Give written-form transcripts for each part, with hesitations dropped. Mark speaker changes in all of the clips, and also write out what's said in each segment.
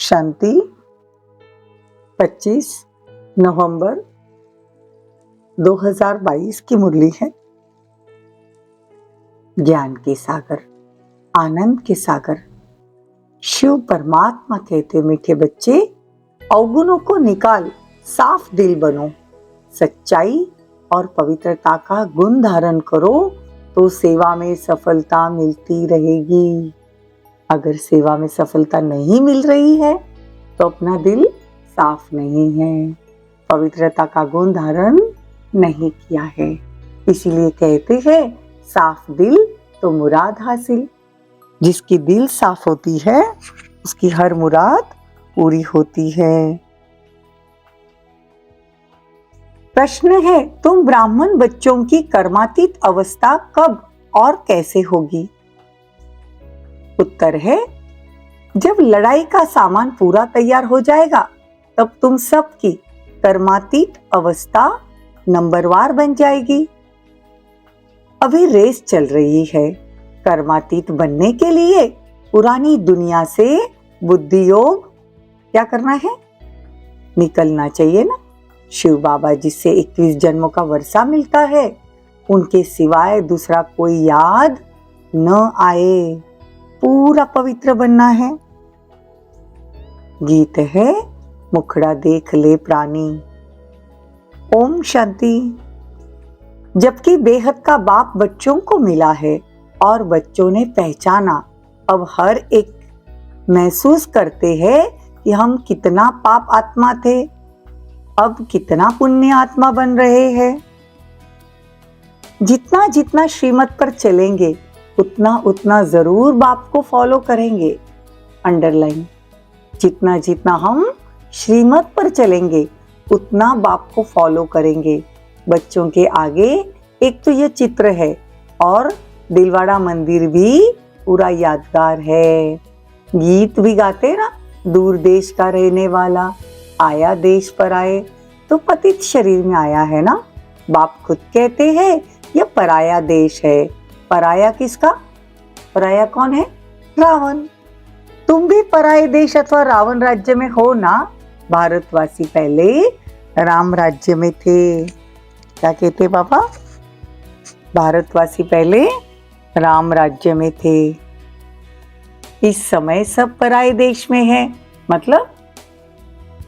Speaker 1: शांति 25 नवंबर 2022 की मुरली है। ज्ञान के सागर, आनंद के सागर शिव परमात्मा कहते, मीठे बच्चे अवगुणों को निकाल, साफ दिल बनो, सच्चाई और पवित्रता का गुण धारण करो तो सेवा में सफलता मिलती रहेगी। अगर सेवा में सफलता नहीं मिल रही है तो अपना दिल साफ नहीं है, पवित्रता का गुण धारण नहीं किया है। इसीलिए कहते हैं साफ दिल तो मुराद हासिल। जिसकी दिल साफ होती है उसकी हर मुराद पूरी होती है। प्रश्न है, तुम ब्राह्मण बच्चों की कर्मातीत अवस्था कब और कैसे होगी? उत्तर है, जब लड़ाई का सामान पूरा तैयार हो जाएगा तब तुम सबकी कर्मातीत अवस्था नंबरवार बन जाएगी। अभी रेस चल रही है। कर्मातीत बनने के लिए पुरानी दुनिया से बुद्धि योग क्या करना है? निकलना चाहिए ना। शिव बाबा जिससे 21 जन्मों का वर्षा मिलता है, उनके सिवाय दूसरा कोई याद न आए, पूरा पवित्र बनना है। गीत है, मुखड़ा देख ले प्राणी। ओम शांति। जबकि बेहद का बाप बच्चों को मिला है और बच्चों ने पहचाना, अब हर एक महसूस करते हैं कि हम कितना पाप आत्मा थे, अब कितना पुण्य आत्मा बन रहे हैं। जितना जितना श्रीमत पर चलेंगे उतना उतना जरूर बाप को फॉलो करेंगे। अंडरलाइन, जितना जितना हम श्रीमत पर चलेंगे उतना बाप को फॉलो करेंगे। बच्चों के आगे एक तो ये चित्र है और दिलवाड़ा मंदिर भी पूरा यादगार है। गीत भी गाते ना, दूर देश का रहने वाला आया देश पर आए, तो पतित शरीर में आया है ना। बाप खुद कहते हैं यह पराया देश है। पराया किसका? पराया कौन है? रावण। तुम भी पराये देश अथवा रावण राज्य में हो ना। भारतवासी पहले राम राज्य में थे। क्या कहते पापा? भारतवासी पहले राम राज्य में थे। इस समय सब पराये देश में है, मतलब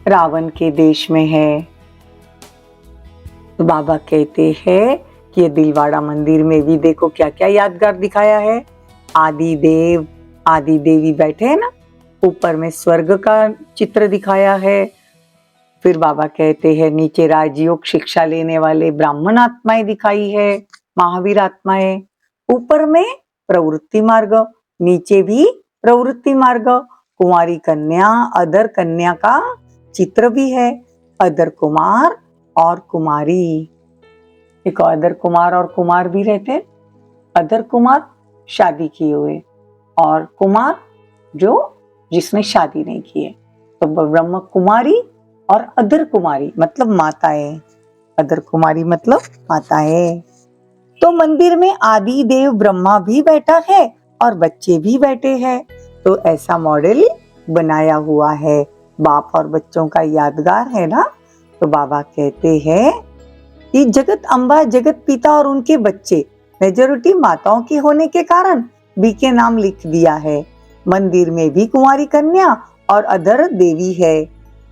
Speaker 1: रावण के देश में है। तो बाबा कहते हैं कि ये दिलवाड़ा मंदिर में भी देखो क्या क्या यादगार दिखाया है। आदि देव आदि देवी बैठे हैं ना, ऊपर में स्वर्ग का चित्र दिखाया है। फिर बाबा कहते हैं नीचे राजयोग शिक्षा लेने वाले ब्राह्मण आत्माएं दिखाई है, महावीर आत्माएं। ऊपर में प्रवृत्ति मार्ग, नीचे भी प्रवृत्ति मार्ग। कुंवारी कन्या, अदर कन्या का चित्र भी है। अदर कुमार और कुमारी, एक अदर कुमार और कुमार भी रहते हैं। अदर कुमार शादी किए हुए और कुमार जिसने शादी नहीं की है। तो ब्रह्म कुमारी और अदर कुमारी मतलब माताएं। अदर कुमारी मतलब माताएं। तो मंदिर में आदि देव ब्रह्मा भी बैठा है और बच्चे भी बैठे हैं। तो ऐसा मॉडल बनाया हुआ है, बाप और बच्चों का यादगार है ना। तो बाबा कहते हैं कि जगत अम्बा, जगत पिता और उनके बच्चे मेजॉरिटी माताओं के होने के कारण बी के नाम लिख दिया है। मंदिर में भी कुंवारी कन्या और अदर देवी है।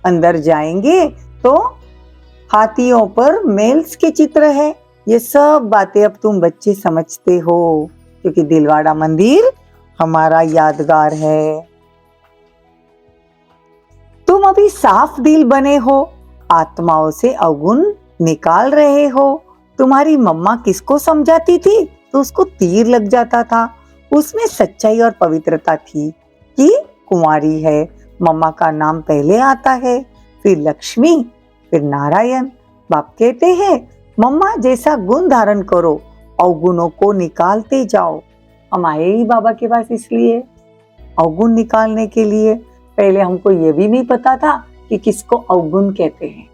Speaker 1: अंदर जाएंगे तो हाथियों पर मेल्स के चित्र है। ये सब बातें अब तुम बच्चे समझते हो, क्योंकि दिलवाड़ा मंदिर हमारा यादगार है। तुम अभी साफ दिल बने हो, आत्माओं से अवगुण निकाल रहे हो। तुम्हारी मम्मा किसको समझाती थी तो उसको तीर लग जाता था। उसमें सच्चाई और पवित्रता थी कि कुंवारी है, मम्मा का नाम पहले आता है, फिर लक्ष्मी, फिर नारायण। बाप कहते हैं मम्मा जैसा गुण धारण करो, अवगुणों को निकालते जाओ। हम आए ही बाबा के पास इसलिए, अवगुण निकालने के लिए। पहले हमको ये भी नहीं पता था कि किसको अवगुण कहते हैं।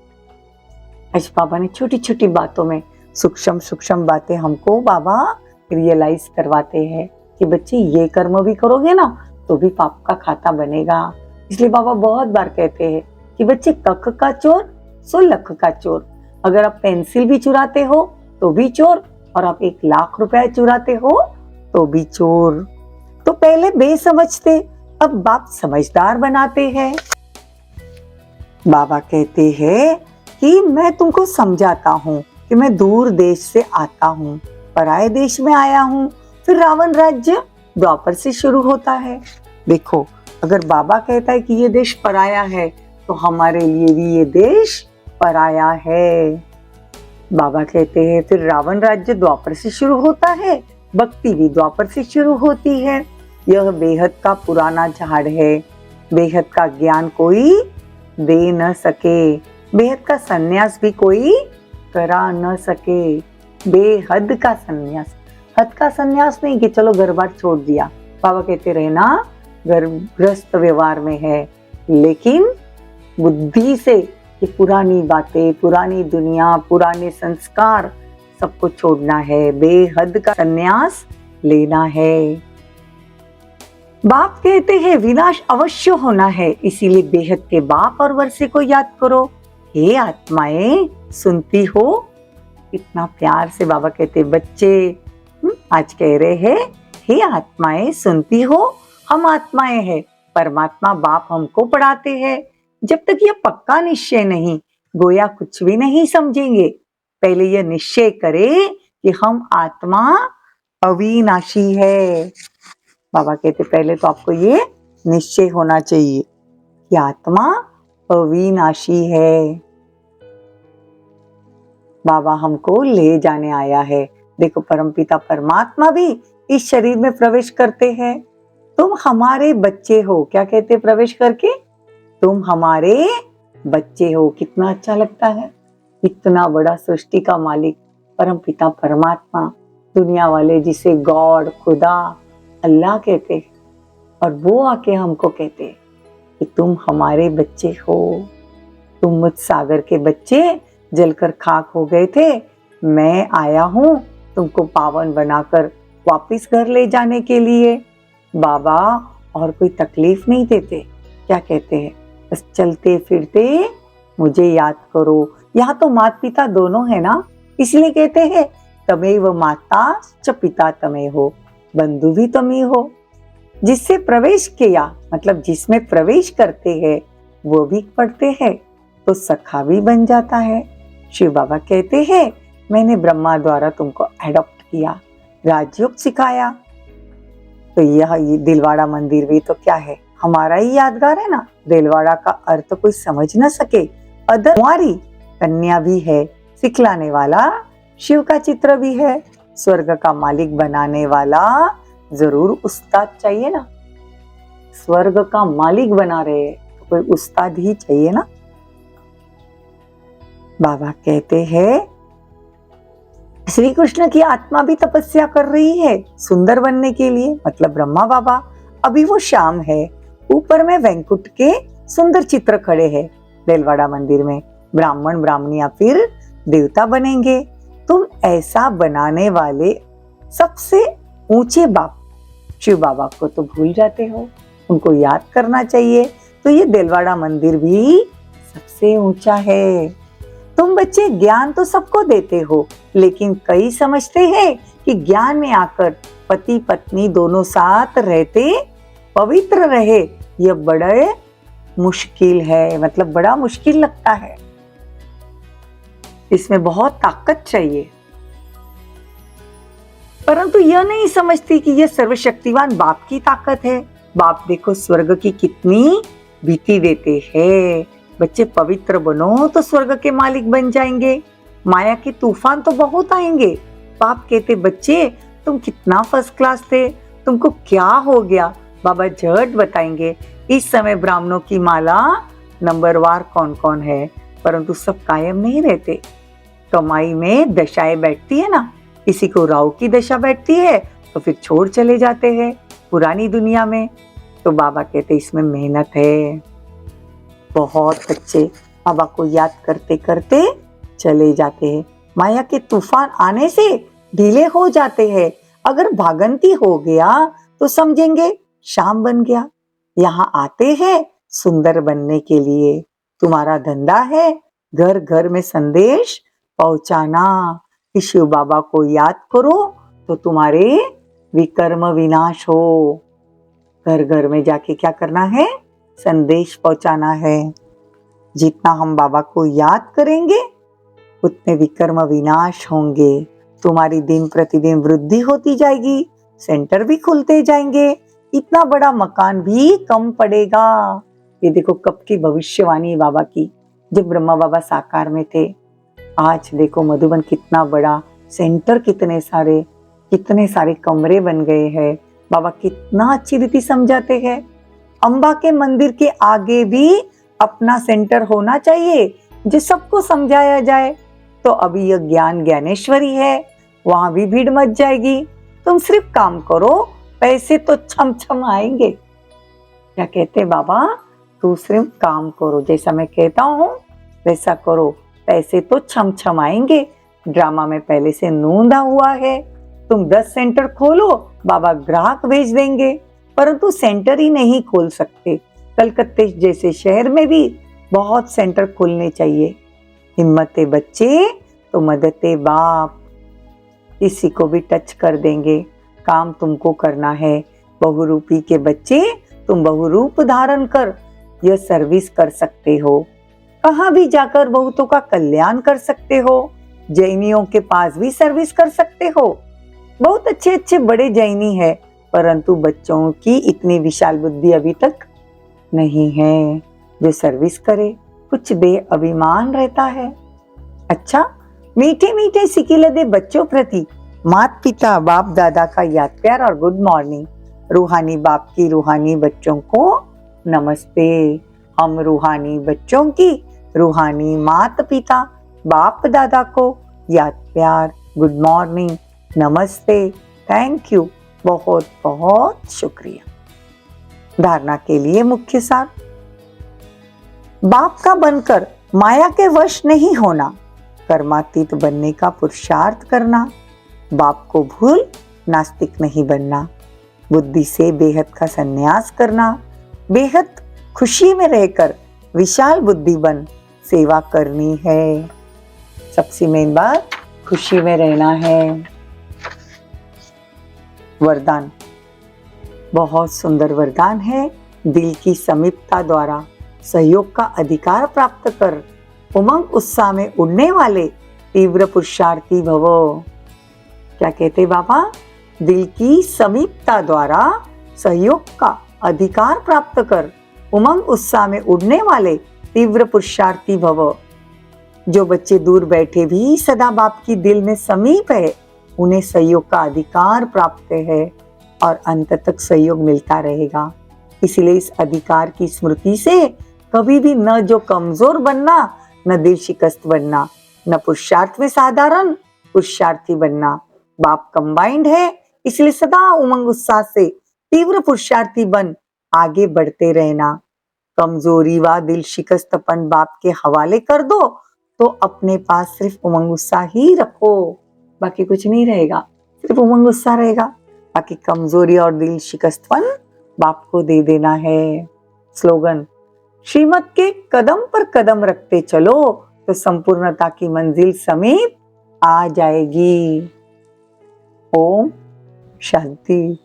Speaker 1: आज बाबा ने छोटी छोटी बातों में सूक्ष्म सूक्ष्म बातें हमको बाबा रियलाइज करवाते हैं कि बच्चे ये कर्म भी करोगे ना तो भी पाप का खाता बनेगा, इसलिए बाबा बहुत बार कहते हैं कि बच्चे कख का चोर सो लख का चोर। अगर आप पेंसिल भी चुराते हो तो भी चोर, और आप 1 लाख रुपए चुराते हो तो भी चोर। तो पहले बेसमझ थे, अब बाप समझदार बनाते हैं। बाबा कहते हैं कि मैं तुमको समझाता हूँ कि मैं दूर देश से आता हूँ, पराये देश में आया हूँ। फिर रावण राज्य द्वापर से शुरू होता है। देखो, अगर बाबा कहता है कि ये देश पराया है तो हमारे लिए भी ये देश पराया है। बाबा कहते हैं फिर रावण राज्य द्वापर से शुरू होता है, भक्ति भी द्वापर से शुरू होती है। यह बेहद का पुराना झाड़ है, बेहद का ज्ञान कोई दे न सके, बेहद का सन्यास भी कोई करा न सके। बेहद का सन्यास, हद का सन्यास नहीं कि चलो घर बार छोड़ दिया। बाबा कहते रहे ना, घर ग्रस्त व्यवहार में है, लेकिन बुद्धि से कि पुरानी बातें, पुरानी दुनिया, पुराने संस्कार सबको छोड़ना है, बेहद का सन्यास लेना है। बाप कहते हैं विनाश अवश्य होना है, इसीलिए बेहद के बाप और वर्षे को याद करो। हे आत्माएं, सुनती हो? इतना प्यार से बाबा कहते बच्चे आज कह रहे हैं, हे आत्माएं सुनती हो? हम आत्माएं हैं, परमात्मा बाप हमको पढ़ाते हैं। जब तक यह पक्का निश्चय नहीं, गोया कुछ भी नहीं समझेंगे। पहले यह निश्चय करे कि हम आत्मा अविनाशी है। बाबा कहते पहले तो आपको ये निश्चय होना चाहिए कि आत्मा अविनाशी है। बाबा हमको ले जाने आया है। देखो, परमपिता परमात्मा भी इस शरीर में प्रवेश करते हैं। तुम हमारे बच्चे हो। क्या कहते प्रवेश करके? तुम हमारे बच्चे हो। कितना अच्छा लगता है। इतना बड़ा सृष्टि का मालिक परमपिता परमात्मा, दुनिया वाले जिसे गॉड, खुदा, अल्लाह कहते हैं, और वो आके हमको कहते हैं कि तुम हमारे बच्चे हो। तुम मुझ सागर के बच्चे जलकर खाक हो गए थे, मैं आया हूं तुमको पावन बनाकर वापिस घर ले जाने के लिए। बाबा और कोई तकलीफ नहीं देते। क्या कहते हैं? बस चलते फिरते मुझे याद करो। यहाँ तो माता पिता दोनों है ना, इसलिए कहते हैं तमेव माता च पिता तमे हो, बंधु भी तुम ही हो। जिससे प्रवेश किया, मतलब जिसमें प्रवेश करते हैं वो भी पढ़ते हैं तो सखा भी बन जाता है। शिव बाबा कहते हैं मैंने ब्रह्मा द्वारा तुमको एडॉप्ट किया, राजयोग सिखाया। तो यह दिलवाड़ा मंदिर भी तो क्या है, हमारा ही यादगार है ना। दिलवाड़ा का अर्थ कोई समझ न सके, अदर कुंवारी कन्या भी है, सिखलाने वाला शिव का चित्र भी है। स्वर्ग का मालिक बनाने वाला जरूर उस्ताद चाहिए ना। स्वर्ग का मालिक बना रहे तो कोई उस्ताद ही चाहिए ना। बाबा कहते हैं श्री कृष्ण की आत्मा भी तपस्या कर रही है सुंदर बनने के लिए, मतलब ब्रह्मा बाबा। अभी वो शाम है, ऊपर में वैंकुट के सुंदर चित्र खड़े हैं। दिलवाड़ा मंदिर में ब्राह्मण ब्राह्मणियां फिर देवता बनेंगे। तुम ऐसा बनाने वाले सबसे ऊंचे बाप शिव बाबा को तो भूल जाते हो, उनको याद करना चाहिए। तो ये दिलवाड़ा मंदिर भी सबसे ऊंचा है। तुम बच्चे ज्ञान तो सबको देते हो, लेकिन कई समझते हैं कि ज्ञान में आकर पति पत्नी दोनों साथ रहते पवित्र रहे, यह बड़ा मुश्किल है, मतलब बड़ा मुश्किल लगता है। इसमें बहुत ताकत चाहिए। परंतु यह नहीं समझती कि यह सर्वशक्तिवान बाप की ताकत है। बाप देखो स्वर्ग की कितनी भीति देते हैं। बच्चे पवित्र बनो तो स्वर्ग के मालिक बन जाएंगे। माया के तूफान तो बहुत आएंगे। बाप कहते बच्चे तुम कितना फर्स्ट क्लास थे, तुमको क्या हो गया? बाबा झट बताएंगे। इस समय ब्राह्मणों की माला नंबरवार कौन कौन है, परंतु सब कायम नहीं रहते। कमाई में दशाएं बैठती है ना, किसी को राहु की दशा बैठती है तो फिर छोड़ चले जाते हैं पुरानी दुनिया में। तो बाबा कहते इसमें मेहनत है। बहुत बच्चे बाबा को याद करते करते चले जाते हैं। माया के तूफान आने से ढीले हो जाते हैं। अगर भागंती हो गया तो समझेंगे शाम बन गया। यहाँ आते हैं सुंदर बनने के लिए। तुम्हारा धंधा है घर घर में संदेश पहुंचाना कि शिव बाबा को याद करो तो तुम्हारे विकर्म विनाश हो। घर घर में जाके क्या करना है? संदेश पहुंचाना है। जितना हम बाबा को याद करेंगे उतने विकर्म विनाश होंगे। तुम्हारी दिन प्रतिदिन वृद्धि होती जाएगी, सेंटर भी खुलते जाएंगे, इतना बड़ा मकान भी कम पड़ेगा। ये देखो कब की भविष्यवाणी बाबा की, जब ब्रह्मा बाबा साकार में थे। आज देखो मधुबन कितना बड़ा, सेंटर कितने सारे कमरे बन गए हैं। बाबा कितना अच्छी रीति समझाते हैं। अम्बा के मंदिर के आगे भी अपना सेंटर होना चाहिए जो सबको समझाया जाए। तो अभी यह ज्ञान ज्ञानेश्वरी है, वहां भी भीड़ मच जाएगी। तुम सिर्फ काम करो, पैसे तो छम छम आएंगे। क्या कहते बाबा? तू सिर्फ काम करो, जैसा मैं कहता हूँ वैसा करो, पैसे तो छम छम आएंगे। ड्रामा में पहले से नूंदा हुआ है। तुम 10 सेंटर खोलो, बाबा ग्राहक भेज देंगे, परंतु सेंटर ही नहीं खोल सकते। कलकत्ते जैसे शहर में भी बहुत सेंटर खोलने चाहिए। हिम्मते बच्चे तो मददे बाप, किसी को भी टच कर देंगे। काम तुमको करना है। बहुरूपी के बच्चे, तुम बहुरूप धारण कर यह सर्विस कर सकते हो। कहाँ भी जाकर बहुतों का कल्याण कर सकते हो। जैनियों के पास भी सर्विस कर सकते हो। बहुत अच्छे अच्छे बड़े जैनी है, परंतु बच्चों की इतनी विशाल बुद्धि अभी तक नहीं है जो सर्विस करे। कुछ बेअभिमान रहता है। अच्छा, मीठे मीठे सिकिलदे बच्चों प्रति माता पिता बाप दादा का याद प्यार और गुड मॉर्निंग। रूहानी बाप की रूहानी बच्चों को नमस्ते। हम रूहानी बच्चों की रूहानी माता पिता बाप दादा को याद प्यार, गुड मॉर्निंग, नमस्ते, थैंक यू, बहुत बहुत शुक्रिया। धारणा के लिए मुख्य सार, बाप का बनकर माया के वश नहीं होना, कर्मातीत बनने का पुरुषार्थ करना, बाप को भूल नास्तिक नहीं बनना, बुद्धि से बेहद का संन्यास करना, बेहद खुशी में रहकर विशाल बुद्धि बन सेवा करनी है। सबसे मेन बात खुशी में रहना है। वरदान, बहुत सुंदर वरदान है। दिल की समीपता द्वारा सहयोग का अधिकार प्राप्त कर उमंग उत्साह में उड़ने वाले तीव्र पुरुषार्थी भवो। क्या कहते बाबा? दिल की समीपता द्वारा सहयोग का अधिकार प्राप्त कर उमंग उत्साह में उड़ने वाले तीव्र पुरुषार्थी भवो। जो बच्चे दूर बैठे भी सदा बाप की दिल में समीप है, उन्हें सहयोग का अधिकार प्राप्त है और अंत तक सहयोग मिलता रहेगा। इसलिए इस अधिकार की स्मृति से कभी भी न जो कमजोर बनना, न दिल शिकस्त बनना, न पुरुषार्थ में साधारण पुरुषार्थी बनना। बाप कंबाइंड है, इसलिए सदा उमंग उत्साह से तीव्र पुरुषार्थी बन आगे बढ़ते रहना। कमजोरी व दिल शिकस्तपन बाप के हवाले कर दो तो अपने पास सिर्फ उमंग उत्साह ही रखो, बाकी कुछ नहीं रहेगा, सिर्फ उमंग उत्साह रहेगा। बाकी कमजोरी और दिल शिकस्तपन बाप को दे देना है। स्लोगन, श्रीमत के कदम पर कदम रखते चलो तो संपूर्णता की मंजिल समीप आ जाएगी। ओम शांति।